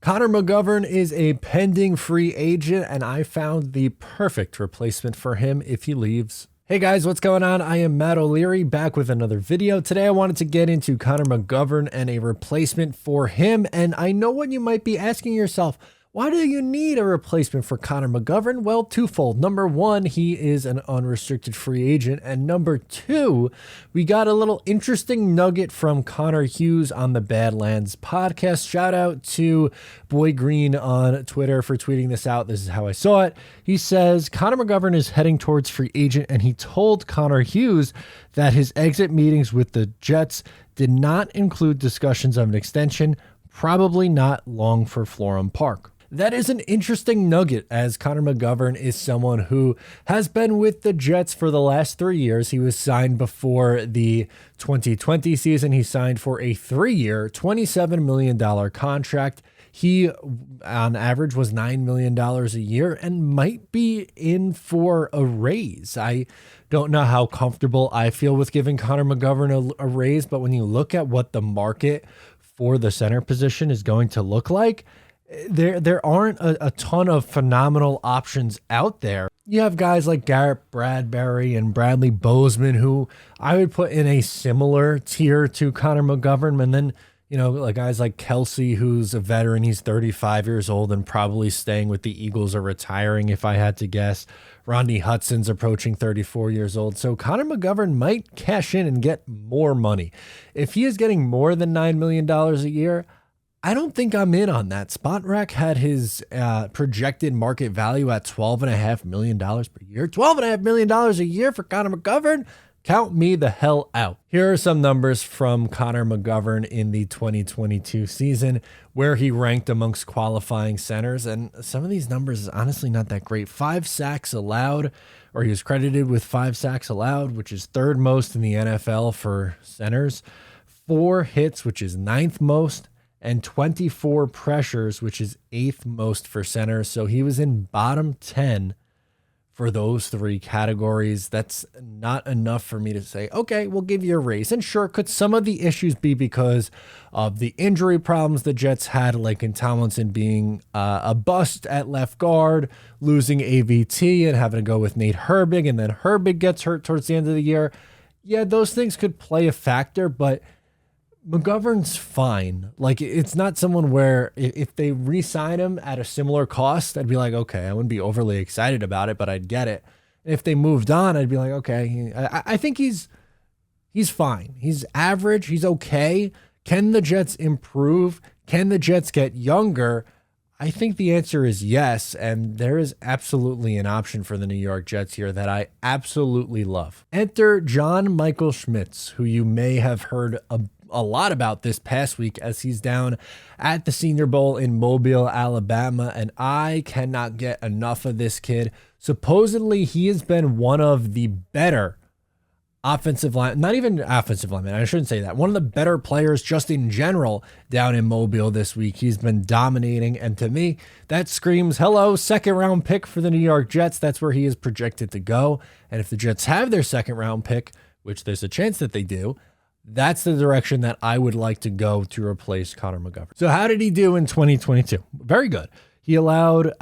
Connor McGovern is a pending free agent, and I found the perfect replacement for him if he leaves. Hey guys, what's going on? I am Matt O'Leary back with another video. Today I wanted to get into Connor McGovern and a replacement for him. And I know what you might be asking yourself. Why do you need a replacement for Connor McGovern? Well, twofold. Number one, he is an unrestricted free agent. And number two, we got a little interesting nugget from Connor Hughes on the Badlands podcast. Shout out to Boy Green on Twitter for tweeting this out. This is how I saw it. He says, Connor McGovern is heading towards free agent, and he told Connor Hughes that his exit meetings with the Jets did not include discussions of an extension, probably not long for Florham Park. That is an interesting nugget, as Connor McGovern is someone who has been with the Jets for the last 3 years. He was signed before the 2020 season. He signed for a 3-year, $27 million contract. He, on average, was $9 million a year and might be in for a raise. I don't know how comfortable I feel with giving Connor McGovern a raise, but when you look at what the market for the center position is going to look like, there aren't a ton of phenomenal options out there. You have guys like Garrett Bradbury and Bradley Bozeman, who I would put in a similar tier to Connor McGovern. And then, you know, like guys like Kelsey, who's a veteran. He's 35 years old and probably staying with the Eagles or retiring, if I had to guess. Rodney Hudson's approaching 34 years old. So Connor McGovern might cash in and get more money. If he is getting more than $9 million a year, I don't think I'm in on that. SpotRack had his projected market value at $12.5 million per year. $12.5 million a year for Connor McGovern? Count me the hell out. Here are some numbers from Connor McGovern in the 2022 season, where he ranked amongst qualifying centers. And some of these numbers is honestly not that great. 5 sacks allowed, or he was credited with 5 sacks allowed, which is 3rd most in the NFL for centers. 4 hits, which is 9th most. And 24 pressures, which is 8th most for centers. So he was in bottom 10 for those 3 categories. That's not enough for me to say, okay, we'll give you a raise. And sure, could some of the issues be because of the injury problems the Jets had, like in Tomlinson being a bust at left guard, losing AVT and having to go with Nate Herbig, and then Herbig gets hurt towards the end of the year? Yeah, those things could play a factor, but McGovern's fine. Like, it's not someone where if they re-sign him at a similar cost, I'd be like, okay, I wouldn't be overly excited about it, but I'd get it. If they moved on, I'd be like, okay, I think he's fine. He's average. He's okay. Can the Jets improve? Can the Jets get younger? I think the answer is yes, and there is absolutely an option for the New York Jets here that I absolutely love. Enter John Michael Schmitz, who you may have heard a lot about this past week, as he's down at the Senior Bowl in Mobile, Alabama, and I cannot get enough of this kid. Supposedly, he has been one of the better offensive line, not even offensive lineman, I shouldn't say that, one of the better players just in general down in Mobile this week. He's been dominating, and to me, that screams, hello, 2nd round pick for the New York Jets. That's where he is projected to go, and if the Jets have their 2nd round pick, which there's a chance that they do, that's the direction that I would like to go to replace Connor McGovern. So how did he do in 2022? Very good. He allowed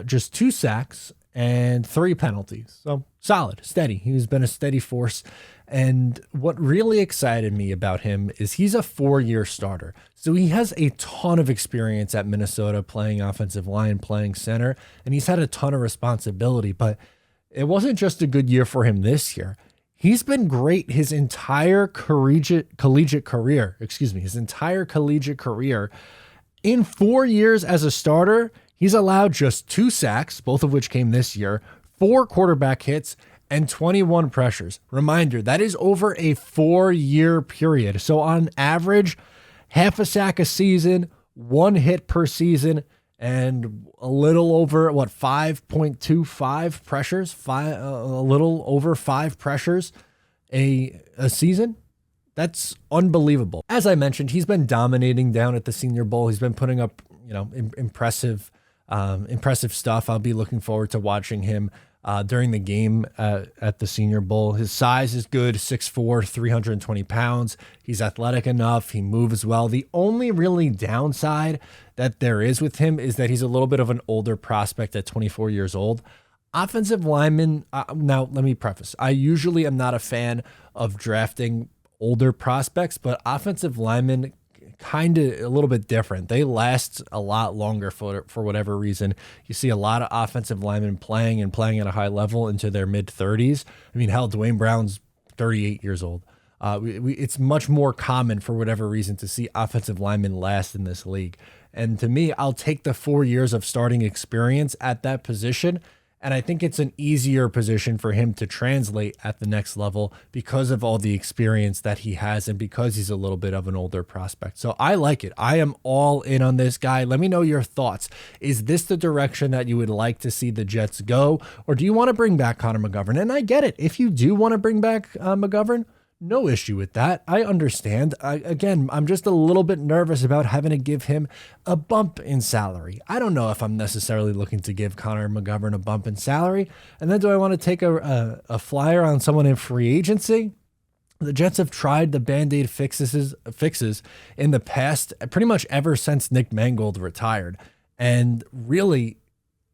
just 2 sacks and 3 penalties. So solid, steady. He's been a steady force. And what really excited me about him is he's a 4-year starter. So he has a ton of experience at Minnesota playing offensive line, playing center, and he's had a ton of responsibility. But it wasn't just a good year for him this year. He's been great his entire collegiate career. In 4 years as a starter, he's allowed just 2 sacks, both of which came this year, 4 quarterback hits, and 21 pressures. Reminder, that is over a 4-year period. So on average, half a sack a season, 1 hit per season, and a little over 5.25 pressures, a little over 5 pressures a season. That's unbelievable. As I mentioned, he's been dominating down at the Senior Bowl. He's been putting up, impressive stuff. I'll be looking forward to watching him during the game at the Senior Bowl. His size is good, 6'4", 320 pounds. He's athletic enough. He moves well. The only really downside that there is with him is that he's a little bit of an older prospect at 24 years old. Offensive linemen, now let me preface, I usually am not a fan of drafting older prospects, but offensive linemen kind of a little bit different. They last a lot longer for whatever reason. You see a lot of offensive linemen playing at a high level into their mid-30s. I mean, hell, Dwayne Brown's 38 years old. It's much more common for whatever reason to see offensive linemen last in this league. And to me, I'll take the 4 years of starting experience at that position. And I think it's an easier position for him to translate at the next level because of all the experience that he has and because he's a little bit of an older prospect. So I like it. I am all in on this guy. Let me know your thoughts. Is this the direction that you would like to see the Jets go? Or do you want to bring back Connor McGovern? And I get it. If you do want to bring back McGovern, no issue with that. I understand. Again, I'm just a little bit nervous about having to give him a bump in salary. I don't know if I'm necessarily looking to give Connor McGovern a bump in salary. And then do I want to take a flyer on someone in free agency? The Jets have tried the Band-Aid fixes in the past, pretty much ever since Nick Mangold retired. And really,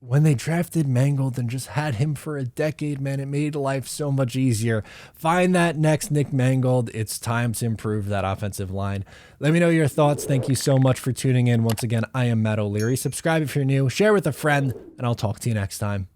when they drafted Mangold and just had him for a decade, man, it made life so much easier. Find that next Nick Mangold. It's time to improve that offensive line. Let me know your thoughts. Thank you so much for tuning in. Once again, I am Matt O'Leary. Subscribe if you're new, share with a friend, and I'll talk to you next time.